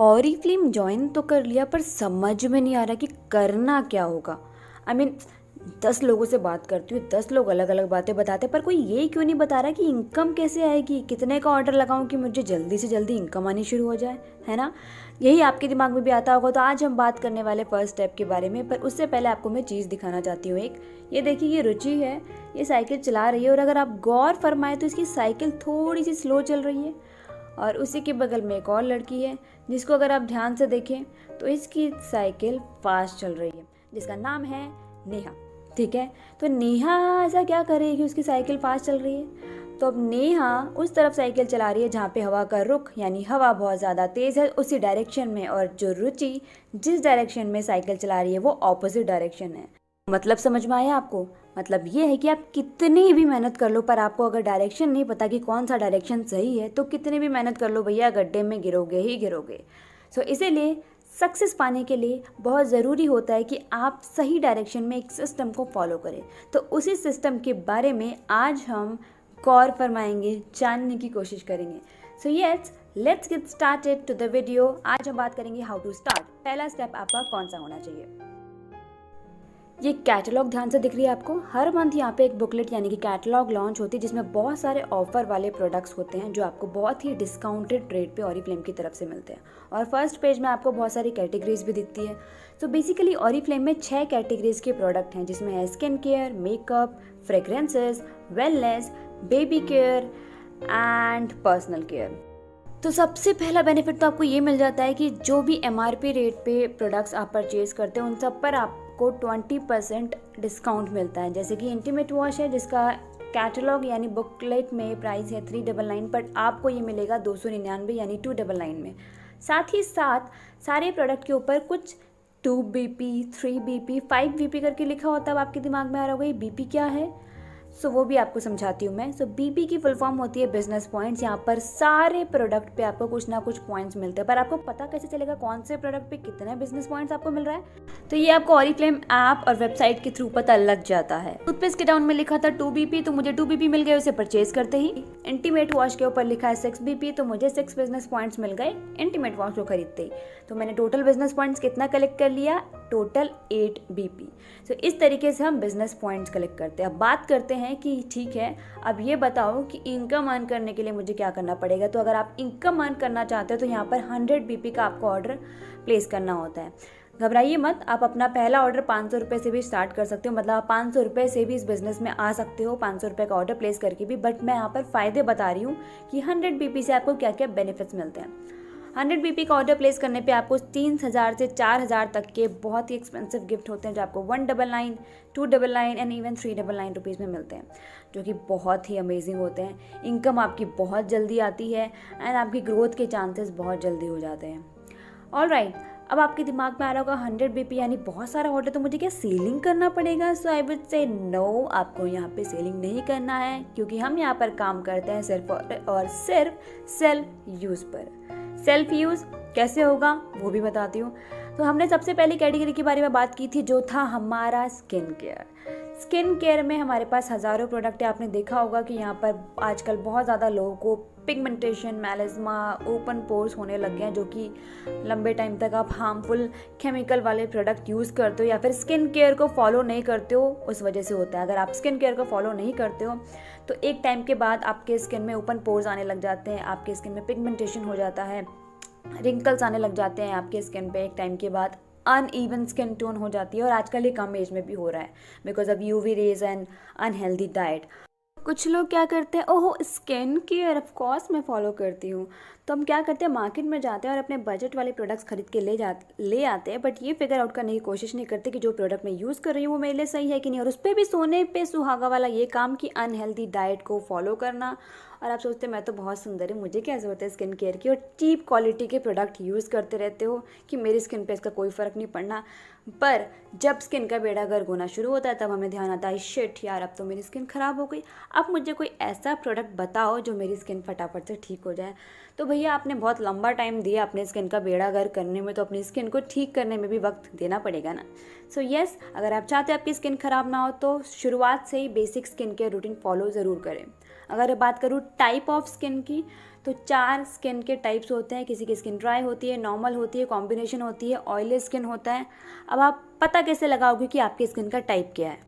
ऑरीफ्लेम join तो कर लिया पर समझ में नहीं आ रहा कि करना क्या होगा। आई मीन 10 लोगों से बात करती हूँ, 10 लोग अलग अलग बातें बताते हैं, पर कोई ये क्यों नहीं बता रहा कि इनकम कैसे आएगी, कितने का ऑर्डर लगाऊं कि मुझे जल्दी से जल्दी इनकम आनी शुरू हो जाए, है ना। यही आपके दिमाग में भी आता होगा। तो आज हम बात करने वाले फर्स्ट स्टेप के बारे में, पर उससे पहले आपको मैं चीज़ दिखाना चाहती हूँ एक। ये देखिए, ये रुचि है, ये साइकिल चला रही है और अगर आप गौर फरमाएं तो इसकी साइकिल थोड़ी सी स्लो चल रही है। और उसी के बगल में एक और लड़की है जिसको अगर आप ध्यान से देखें तो इसकी साइकिल फास्ट चल रही है, जिसका नाम है नेहा। ठीक है, तो नेहा ऐसा क्या करेगी, उसकी साइकिल फास्ट चल रही है। तो अब नेहा उस तरफ साइकिल चला रही है जहाँ पे हवा का रुख यानी हवा बहुत ज़्यादा तेज़ है उसी डायरेक्शन में, और जो रुचि जिस डायरेक्शन में साइकिल चला रही है वो ऑपोजिट डायरेक्शन है। मतलब समझ में आया आपको? मतलब ये है कि आप कितनी भी मेहनत कर लो पर आपको अगर डायरेक्शन नहीं पता कि कौन सा डायरेक्शन सही है तो कितनी भी मेहनत कर लो भैया, गड्ढे में गिरोगे ही गिरोगे। सो इसीलिए सक्सेस पाने के लिए बहुत ज़रूरी होता है कि आप सही डायरेक्शन में एक सिस्टम को फॉलो करें। तो उसी सिस्टम के बारे में आज हम गौर फरमाएंगे, जानने की कोशिश करेंगे। So yes, let's get started to the video. आज हम बात करेंगे हाउ टू स्टार्ट। पहला स्टेप आपका कौन सा होना चाहिए। ये कैटलॉग ध्यान से दिख रही है आपको। हर मंथ यहाँ पे एक बुकलेट यानी कि कैटलॉग लॉन्च होती है जिसमें बहुत सारे ऑफर वाले प्रोडक्ट्स होते हैं जो आपको बहुत ही डिस्काउंटेड रेट पे ऑरीफ्लेम की तरफ से मिलते हैं। और फर्स्ट पेज में आपको बहुत सारी कैटेगरीज भी दिखती है। तो बेसिकली ऑरीफ्लेम में 6 कैटेगरीज के प्रोडक्ट हैं जिसमें है skin care, makeup, fragrances, wellness, baby care and personal care. तो सबसे पहला बेनिफिट तो आपको ये मिल जाता है कि जो भी MRP रेट पे प्रोडक्ट्स आप परचेज करते हैं उन सब पर आपको 20% डिस्काउंट मिलता है। जैसे कि इंटीमेट वॉश है जिसका कैटलॉग यानी बुकलेट में प्राइस है 399, बट आपको ये मिलेगा 299 यानी 299 में। साथ ही साथ सारे प्रोडक्ट के ऊपर कुछ 2BP, 3BP, 5BP करके लिखा होता है। अब आपके दिमाग में आ रहा होगा ये BP क्या है। सो वो भी आपको समझाती हूँ मैं। BP की फुल फॉर्म होती है बिजनेस पॉइंट्स। यहाँ पर सारे प्रोडक्ट पे आपको कुछ ना कुछ पॉइंट्स मिलते हैं, पर आपको पता कैसे चलेगा कौन से प्रोडक्ट पे कितने बिजनेस पॉइंट्स आपको मिल रहा है। तो ये आपको ऑरीफ्लेम ऐप और वेबसाइट के थ्रू पता लग जाता है। टूथपेस्ट के डाउन में लिखा था 2BP, तो मुझे 2BP मिल गए उसे परचेज करते ही। इंटीमेट वॉश के ऊपर लिखा है 6BP, तो मुझे 6 बिजनेस पॉइंट्स मिल गए इंटीमेट वॉश को खरीदते ही। तो मैंने टोटल बिजनेस पॉइंट्स कितना कलेक्ट कर लिया, टोटल 8BP। तो इस तरीके से हम बिजनेस पॉइंट्स कलेक्ट करते हैं। अब बात करते हैं कि ठीक है, अब ये बताओ कि इनकम अर्न करने के लिए मुझे क्या करना पड़ेगा। तो अगर आप इनकम अर्न करना चाहते हो तो यहाँ पर 100BP का आपको ऑर्डर प्लेस करना होता है। घबराइए मत, आप अपना पहला ऑर्डर 500 रुपये से भी स्टार्ट कर सकते हो। मतलब आप 500 रुपये से भी इस बिजनेस में आ सकते हो, 500 रुपये का ऑर्डर प्लेस करके भी। बट मैं यहाँ पर फ़ायदे बता रही हूँ कि 100BP से आपको क्या क्या बेनिफिट्स मिलते हैं। 100BP का ऑर्डर प्लेस करने पे आपको 3000 से 4000 तक के बहुत ही एक्सपेंसिव गिफ्ट होते हैं जो आपको 199, 299 एंड इवन 399 रुपीज़ में मिलते हैं, जो कि बहुत ही अमेजिंग होते हैं। इनकम आपकी बहुत जल्दी आती है एंड आपकी ग्रोथ के चांसेस बहुत जल्दी हो जाते हैं। ऑलराइट, अब आपके दिमाग में आ रहा होगा 100BP यानी बहुत सारा ऑर्डर, तो मुझे क्या सेलिंग करना पड़ेगा। सो आई वुड से नो, आपको यहाँ पे सेलिंग नहीं करना है क्योंकि हम यहाँ पर काम करते हैं सिर्फ और सिर्फ सेल्फ यूज़ पर। सेल्फ यूज़ कैसे होगा वो भी बताती हूँ। तो हमने सबसे पहली कैटेगरी के बारे में बात की थी जो था हमारा स्किन केयर। स्किन केयर में हमारे पास हज़ारों प्रोडक्ट है। आपने देखा होगा कि यहाँ पर आजकल बहुत ज़्यादा लोगों को पिगमेंटेशन, मेलास्मा, ओपन पोर्स होने लग गए हैं, जो कि लंबे टाइम तक आप हार्मफुल केमिकल वाले प्रोडक्ट यूज़ करते हो या फिर स्किन केयर को फॉलो नहीं करते हो, उस वजह से होता है। अगर आप स्किन केयर को फॉलो नहीं करते हो तो एक टाइम के बाद आपके स्किन में ओपन पोर्स आने लग जाते हैं, आपके स्किन में पिगमेंटेशन हो जाता है, रिंकल्स आने लग जाते हैं आपके स्किन पे। एक टाइम के बाद अनइवन स्किन टोन हो जाती है और आजकल ये कम एज में भी हो रहा है because of UV rays and unhealthy diet. कुछ लोग क्या करते हैं, ओहो स्किन केयर ऑफ कोर्स मैं फॉलो करती हूँ। तो हम क्या करते हैं, मार्केट में जाते हैं और अपने बजट वाले प्रोडक्ट्स खरीद के ले आते हैं, बट ये फिगर आउट करने की कोशिश नहीं करते कि जो प्रोडक्ट मैं यूज़ कर रही हूँ वो मेरे लिए सही है कि नहीं। और उस पर भी सोने पे सुहागा वाला ये काम कि अनहेल्दी डाइट को फॉलो करना। और आप सोचते हैं मैं तो बहुत सुंदर हूँ, मुझे क्या ज़रूरत है स्किन केयर की, और चीप क्वालिटी के प्रोडक्ट यूज़ करते रहते हो कि मेरी स्किन पे इसका कोई फ़र्क नहीं पड़ना। पर जब स्किन का बेड़ा गर्क होना शुरू होता है तब हमें ध्यान आता है शिट यार, अब तो मेरी स्किन ख़राब हो गई, अब मुझे कोई ऐसा प्रोडक्ट बताओ जो मेरी स्किन फटाफट से ठीक हो जाए। तो भैया आपने बहुत लंबा टाइम दिया अपने स्किन का बेड़ा गर्क करने में, तो अपनी स्किन को ठीक करने में भी वक्त देना पड़ेगा ना। सो यस, अगर आप चाहते हैं आपकी स्किन ख़राब ना हो तो शुरुआत से ही basic skin care routine follow ज़रूर करें। अगर बात करूँ टाइप ऑफ स्किन की, तो 4 स्किन के टाइप्स होते हैं, किसी की स्किन ड्राई होती है, नॉर्मल होती है, कॉम्बिनेशन होती है, ऑयली स्किन होता है। अब आप पता कैसे लगाओगे कि आपकी स्किन का टाइप क्या है?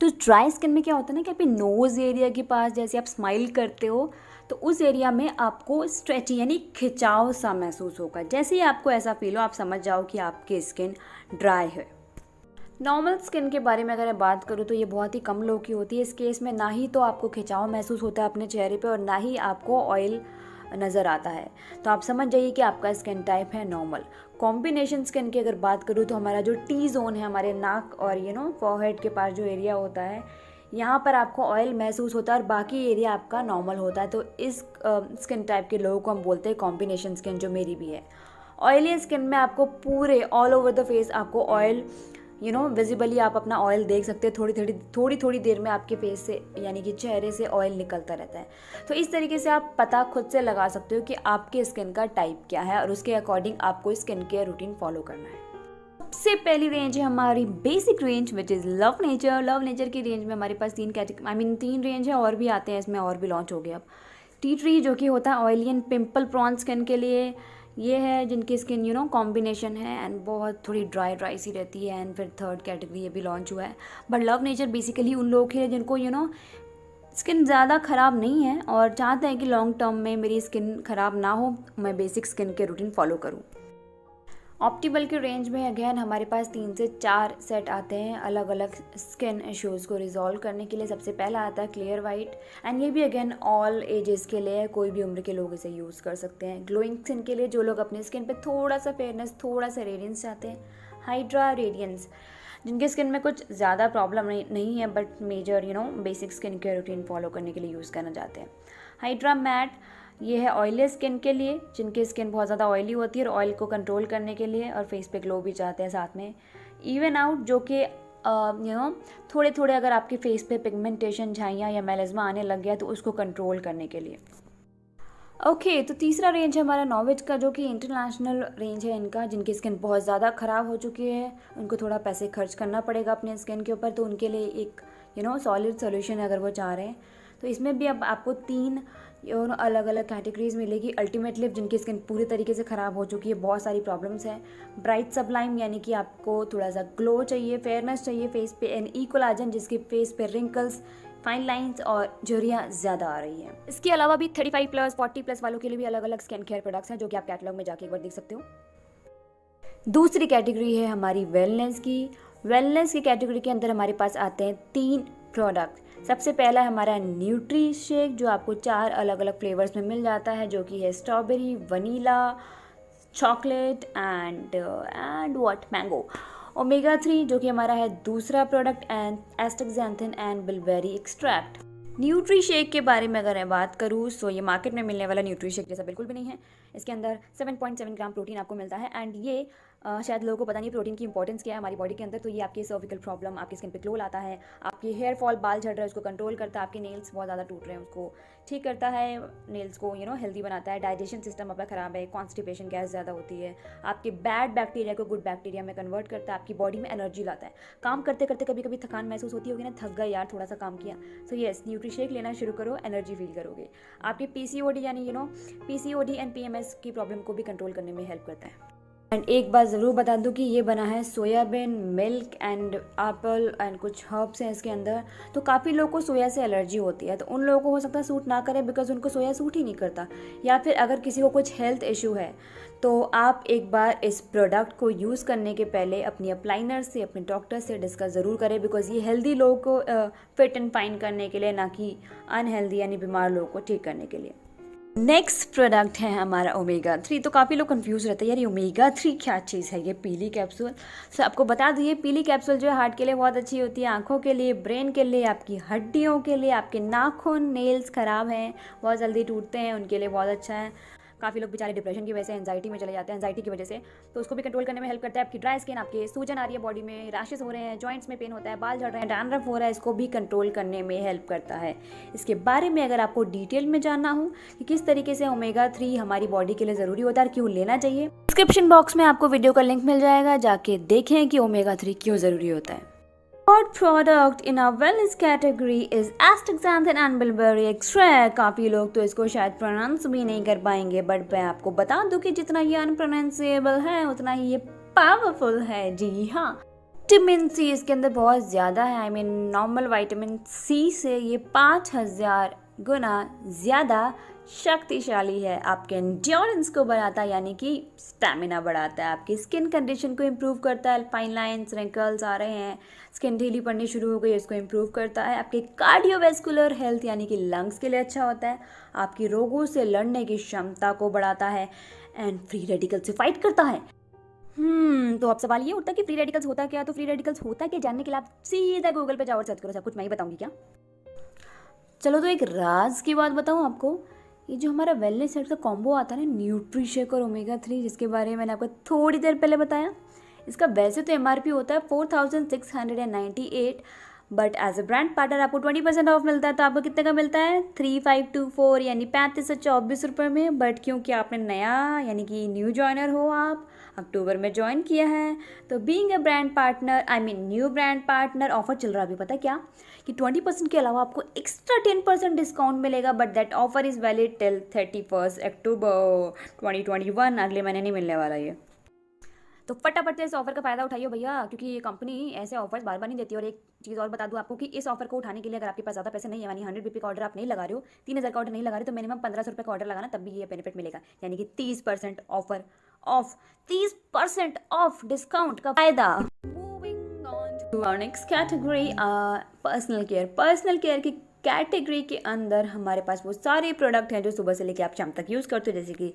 तो ड्राई स्किन में क्या होता है ना कि आपके नोज़ एरिया के पास जैसे आप स्माइल करते हो तो उस एरिया में आपको स्ट्रेची यानी खिंचाव सा महसूस होगा। जैसे ही आपको ऐसा फील हो आप समझ जाओ कि आपकी स्किन ड्राई है। नॉर्मल स्किन के बारे में अगर मैं बात करूँ तो ये बहुत ही कम लोगों की होती है। इस केस में ना ही तो आपको खिंचाव महसूस होता है अपने चेहरे पे और ना ही आपको ऑयल नज़र आता है। तो आप समझ जाइए कि आपका स्किन टाइप है नॉर्मल। कॉम्बिनेशन स्किन की अगर बात करूँ तो हमारा जो टी जोन है, हमारे नाक और फॉरहेड के पास जो एरिया होता है, यहाँ पर आपको ऑयल महसूस होता है और बाकी एरिया आपका नॉर्मल होता है। तो इस स्किन टाइप के लोगों को हम बोलते हैं कॉम्बिनेशन स्किन, जो मेरी भी है। ऑयली स्किन में आपको पूरे ऑल ओवर द फेस आपको ऑयल विजिबली आप अपना ऑयल देख सकते हैं। थोड़ी थोड़ी देर में आपके फेस से यानी कि चेहरे से ऑयल निकलता रहता है। तो इस तरीके से आप पता खुद से लगा सकते हो कि आपके स्किन का टाइप क्या है और उसके अकॉर्डिंग आपको स्किन केयर रूटीन फॉलो करना है। सबसे पहली रेंज है हमारी basic range which is love nature. Love nature की रेंज में हमारे पास 3 रेंज है, और भी आते हैं इसमें, और भी लॉन्च हो गए अब। टी ट्री जो कि होता है oily and pimple prawn skin के लिए, ये है जिनकी स्किन कॉम्बिनेशन है एंड बहुत थोड़ी ड्राई सी रहती है। एंड फिर थर्ड कैटेगरी ये भी लॉन्च हुआ है। बट लव नेचर बेसिकली उन लोगों के लिए जिनको स्किन ज़्यादा ख़राब नहीं है और चाहते हैं कि लॉन्ग टर्म में मेरी स्किन ख़राब ना हो, मैं बेसिक स्किन के रूटीन फॉलो करूँ। ऑप्टिमल के रेंज में अगेन हमारे पास 3 से 4 सेट आते हैं अलग अलग स्किन इश्यूज़ को रिजॉल्व करने के लिए। सबसे पहला आता है क्लियर वाइट एंड ये भी अगेन ऑल एजेस के लिए, कोई भी उम्र के लोग इसे यूज़ कर सकते हैं। ग्लोइंग स्किन के लिए जो लोग अपने स्किन पे थोड़ा सा फेयरनेस, थोड़ा सा रेडियंस चाहते हैं। हाइड्रा रेडियंस जिनके स्किन में कुछ ज़्यादा प्रॉब्लम नहीं है but major basic skin care routine follow करने के लिए यूज़ करना चाहते हैं। हाइड्रा मैट ये है ऑयली स्किन के लिए, जिनकी स्किन बहुत ज़्यादा ऑयली होती है और ऑयल को कंट्रोल करने के लिए और फेस पे ग्लो भी चाहते हैं साथ में। इवन आउट जो कि थोड़े थोड़े अगर आपके फेस पे पिगमेंटेशन, झाइयाँ या मेलास्मा आने लग गया तो उसको कंट्रोल करने के लिए। ओके, तो तीसरा रेंज है हमारा नॉविच का, जो कि इंटरनेशनल रेंज है इनका। जिनकी स्किन बहुत ज़्यादा ख़राब हो चुकी है, उनको थोड़ा पैसे खर्च करना पड़ेगा अपने स्किन के ऊपर, तो उनके लिए एक सॉलिड सोल्यूशन अगर वो चाह रहे हैं। तो इसमें भी अब आपको 3 अलग अलग कैटेगरीज मिलेगी। अल्टीमेट लिप जिनकी स्किन पूरी तरीके से ख़राब हो चुकी है, बहुत सारी प्रॉब्लम्स हैं। ब्राइट सबलाइम यानी कि आपको थोड़ा सा ग्लो चाहिए, फेयरनेस चाहिए फेस पे। एंड इक्वलाइजन जिसके फेस पे रिंकल्स, फाइन लाइंस और झुर्रियाँ ज़्यादा आ रही हैं। इसके अलावा भी 35+, 40+ वालों के लिए भी अलग अलग स्किन केयर प्रोडक्ट्स हैं जो कि आप कैटलॉग में जाके एक बार देख सकते हो। दूसरी कैटेगरी है हमारी वेलनेस की। वेलनेस की कैटेगरी के अंदर हमारे पास आते हैं 3 प्रोडक्ट। सबसे पहला है हमारा न्यूट्री शेक, जो आपको 4 अलग अलग फ्लेवर्स में मिल जाता है, जो कि है strawberry, vanilla, chocolate and mango. Omega 3 जो कि हमारा है दूसरा product, and astaxanthin and bilberry extract. Nutri shake के बारे में अगर मैं बात करूँ तो ये मार्केट में मिलने वाला न्यूट्री शेक जैसा बिल्कुल भी नहीं है। इसके अंदर 7.7 ग्राम प्रोटीन आपको मिलता है एंड ये शायद लोगों को पता नहीं प्रोटीन की इंपॉर्टेंस क्या है हमारी बॉडी के अंदर। तो ये आपकी सर्विकल प्रॉब्लम, आपकी स्किन पे ग्लो लाता है, आपकी हेयर फॉल, बाल झड़ रहा है उसको कंट्रोल करता है, आपके नेल्स बहुत ज़्यादा टूट रहे हैं उसको ठीक करता है, नेल्स को हेल्दी बनाता है। डाइजेशन सिस्टम आपका ख़राब है, कॉन्स्टिपेशन गैस ज़्यादा होती है, आपके बैड बैक्टीरिया को गुड बैक्टीरिया में कन्वर्ट करता है, आपकी बॉडी में एनर्जी लाता है। काम करते करते कभी कभी थकान महसूस होती होगी ना, थक गए यार, थोड़ा सा काम किया, सो येस न्यूट्री शेक लेना शुरू करो, एनर्जी फील करोगे। आपकी पीसीओडी यानी पीसीओडी एंड पीएमएस की प्रॉब्लम को भी कंट्रोल करने में हेल्प करता है। एंड एक बात ज़रूर बता दूं कि ये बना है soybean, milk and Apple and कुछ हर्ब्स हैं इसके अंदर। तो काफ़ी लोगों को सोया से एलर्जी होती है, तो उन लोगों को हो सकता है सूट ना करे बिकॉज उनको सोया सूट ही नहीं करता। या फिर अगर किसी को कुछ हेल्थ इशू है तो आप एक बार इस प्रोडक्ट को यूज़ करने के पहले अपनी अप्लाइनर से, अपने डॉक्टर से डिस्कस ज़रूर करें, बिकॉज ये हेल्दी लोगों को फिट एंड फाइन करने के लिए, ना कि अनहेल्दी यानी बीमार लोगों को ठीक करने के लिए। नेक्स्ट प्रोडक्ट है हमारा ओमेगा 3। तो काफ़ी लोग कंफ्यूज रहते हैं यार ये ओमेगा 3 क्या चीज़ है, ये पीली कैप्सूल। सो आपको बता दूँ ये पीली कैप्सूल जो है हार्ट के लिए बहुत अच्छी होती है, आंखों के लिए, ब्रेन के लिए, आपकी हड्डियों के लिए, आपके नाखून, नेल्स ख़राब हैं, बहुत जल्दी टूटते हैं, उनके लिए बहुत अच्छा है। काफ़ी लोग बेचारे डिप्रेशन की वजह से एंजाइटी में चले जाते हैं, एंजाइटी की वजह से, तो उसको भी कंट्रोल करने में हेल्प करता है। आपकी ड्राई स्किन, आपके सूजन आ रही है बॉडी में, रैशेस हो रहे हैं, जॉइंट्स में पेन होता है, बाल झड़ रहे हैं, डैंड्रफ हो रहा है, इसको भी कंट्रोल करने में हेल्प करता है। इसके बारे में अगर आपको डिटेल में जानना हो कि किस तरीके से ओमेगा 3 हमारी बॉडी के लिए ज़रूरी होता है और क्यों लेना चाहिए, डिस्क्रिप्शन बॉक्स में आपको वीडियो का लिंक मिल जाएगा, जाके देखें कि ओमेगा 3 क्यों ज़रूरी होता है। Third product in our wellness category is astaxanthin and bilberry extract. काफ़ी लोग तो इसको शायद प्रोनाउंस भी नहीं कर पाएंगे, बट मैं आपको बता दूं कि जितना ये अनप्रोनाउंसिएबल है उतना ही ये पावरफुल है। जी हाँ, विटामिन सी इसके अंदर बहुत ज़्यादा है। नॉर्मल विटामिन सी से ये 5000 गुना ज़्यादा शक्तिशाली है। आपके एंड्योरेंस को बढ़ाता है, यानी कि स्टैमिना बढ़ाता है। आपकी स्किन कंडीशन को इम्प्रूव करता है। फाइन लाइन्स, रिंकल्स आ रहे हैं, स्किन ढीली पड़नी शुरू हो गई, इसको इम्प्रूव करता है। आपके कार्डियोवैस्कुलर हेल्थ यानी कि लंग्स के लिए अच्छा होता है। आपकी रोगों से लड़ने की क्षमता को बढ़ाता है एंड फ्री रेडिकल से फाइट करता है। तो अब सवाल ये उठता है कि फ्री रेडिकल्स होता क्या? तो फ्री रेडिकल्स होता क्या, जानने के लिए आप सीधा गूगल पे जाओ और सर्च करो। सब कुछ मैं ही बताऊंगी क्या? चलो तो एक राज की बात बताऊं आपको। ये जो हमारा वेलनेस सेट का कॉम्बो आता है ना, न्यूट्रीशेक और ओमेगा 3, जिसके बारे में मैंने आपको थोड़ी देर पहले बताया, इसका वैसे तो एमआरपी होता है 4698, but as a brand partner आपको 20% ऑफ मिलता है। तो आपको कितने का मिलता है? 3524 यानी 3524 रुपये में। बट क्योंकि आपने नया यानी कि न्यू जॉइनर हो, आप अक्टूबर में ज्वाइन किया है, तो being a brand partner new brand partner offer चल रहा है अभी। पता है क्या? कि 20% के अलावा आपको एक्स्ट्रा 10% डिस्काउंट मिलेगा, but that offer is valid till 31 अक्टूबर 2021। अगले महीने नहीं मिलने वाला ये। तो फटाफट से इस ऑफर का फ़ायदा उठाइए भैया, क्योंकि ये कंपनी ऐसे ऑफर्स बार बार नहीं देती। और एक चीज़ और बता दूं आपको कि इस ऑफर को उठाने के लिए अगर आपके पास ज़्यादा पैसे नहीं है, यानी 100 रुपये का ऑर्डर आप नहीं लगा रहे हो, 3000 का ऑर्डर नहीं लगा रहे, तो मिनिमम 1500 रुपये का ऑर्डर लगाना, तब भी ये बेनिफिट मिलेगा। यानी कि 30% ऑफर ऑफ 30% ऑफ डिस्काउंट का फायदा। Moving on to our next category, personal care. Personal care की कैटेगरी के अंदर हमारे पास वो सारे प्रोडक्ट हैं जो सुबह से लेकर आप शाम तक यूज़ करते हो, जैसे कि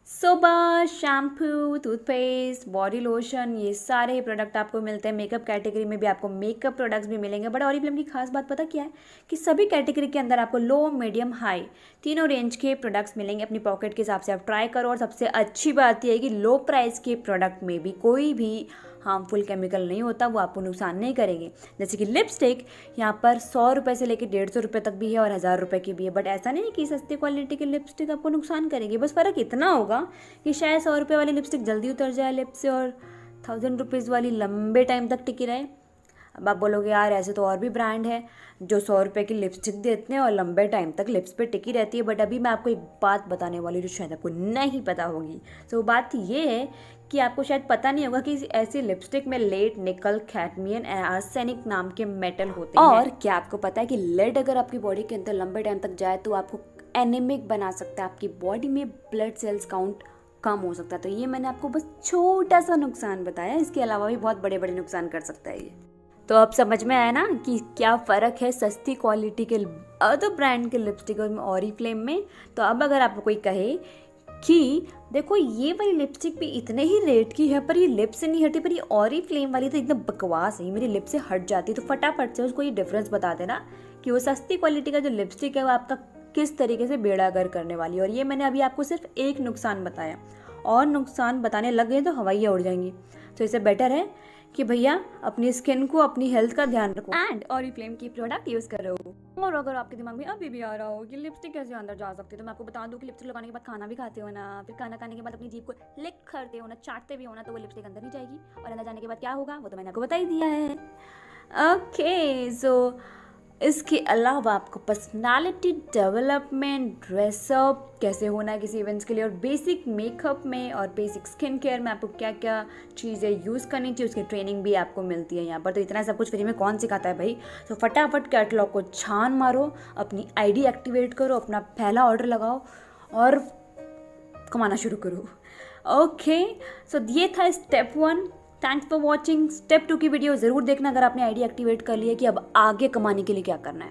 सुबह शैम्पू, टूथपेस्ट, बॉडी लोशन, ये सारे प्रोडक्ट आपको मिलते हैं। मेकअप कैटेगरी में भी आपको मेकअप प्रोडक्ट्स भी मिलेंगे। बट ऑरिफ्लेम की खास बात पता क्या है? कि सभी कैटेगरी के अंदर आपको लो, मीडियम, हाई तीनों रेंज के प्रोडक्ट्स मिलेंगे। अपनी पॉकेट के हिसाब से आप ट्राई करो। और सबसे अच्छी बात यह है कि लो प्राइस के प्रोडक्ट में भी कोई भी हार्मफुल केमिकल नहीं होता, वो आपको नुकसान नहीं करेंगे। जैसे कि लिपस्टिक यहाँ पर 100 रुपये से लेकर 150 रुपये तक भी है और 1000 रुपये की भी है। बट ऐसा नहीं कि सस्ती क्वालिटी की लिपस्टिक आपको नुकसान करेगी। बस फ़र्क इतना होगा कि शायद 100 रुपये वाली लिपस्टिक जल्दी उतर जाए लिप्स से, और 1000 रुपीज़ वाली लंबे टाइम तक टिकी रहे। अब आप बोलोगे यार ऐसे तो और भी ब्रांड है जो 100 रुपये की लिपस्टिक देते हैं और लंबे टाइम तक लिप्स पे टिकी रहती है। बट अभी मैं आपको एक बात बताने वाली जो शायद आपको नहीं पता होगी। तो बात ये है कि आपको शायद पता नहीं होगा कि ऐसी लिपस्टिक में लेड, निकल, कैडमियम, आर्सेनिक नाम के मेटल होते हैं। और क्या आपको पता है कि लेड अगर आपकी बॉडी के अंदर लंबे टाइम तक जाए तो आपको एनीमिक बना सकता है, आपकी बॉडी में ब्लड सेल्स काउंट कम हो सकता है। तो ये मैंने आपको बस छोटा सा नुकसान बताया, इसके अलावा भी बहुत बड़े बड़े नुकसान कर सकता है ये। तो अब समझ में आया ना कि क्या फ़र्क है सस्ती क्वालिटी के अदर ब्रांड के लिपस्टिक और ऑरिफ्लेम में। तो अब अगर आपको कोई कहे कि देखो ये वाली लिपस्टिक भी इतने ही रेट की है पर ये लिप से नहीं हटी, पर ये ऑरिफ्लेम वाली तो एकदम बकवास है, मेरी लिप से हट जाती है, तो फटाफट से उसको ये डिफरेंस बता देना कि वो सस्ती क्वालिटी का जो लिपस्टिक है वो आपका किस तरीके से बेड़ा गर्क करने वाली है। और ये मैंने अभी आपको सिर्फ एक नुकसान बताया, और नुकसान बताने लग गए तो हवाइयाँ उड़ जाएंगी। तो इससे बेटर है कि भैया अपनी स्किन को, अपनी हेल्थ का ध्यान रखो एंड ऑरिफ्लेम की प्रोडक्ट यूज़ करो। और अगर आपके दिमाग में अभी भी आ रहा हो कि लिपस्टिक कैसे अंदर जा सकती है, तो मैं आपको बता दूं कि लिपस्टिक लगाने के बाद खाना भी खाते हो ना, फिर खाना खाने के बाद अपनी जीभ को लिक करते हो ना, चाटते भी हो ना, तो वो लिपस्टिक अंदर नहीं जाएगी। और अंदर जाने के बाद क्या होगा वो तो मैंने आपको बता ही दिया है। ओके, सो इसके अलावा आपको पर्सनालिटी डेवलपमेंट, ड्रेसअप कैसे होना है किसी इवेंट्स के लिए, और बेसिक मेकअप में और बेसिक स्किन केयर में आपको क्या क्या चीज़ें यूज़ करनी चाहिए उसकी ट्रेनिंग भी आपको मिलती है यहाँ पर। तो इतना सब कुछ फ्री में कौन सिखाता है भाई? तो फटाफट कैटलॉग को छान मारो, अपनी आईडी एक्टिवेट करो, अपना पहला ऑर्डर लगाओ और कमाना शुरू करो। ओके, सो ये था step 1। Thanks for watching. Step 2 की वीडियो ज़रूर देखना अगर आपने आईडी एक्टिवेट कर लिया कि अब आगे कमाने के लिए क्या करना है।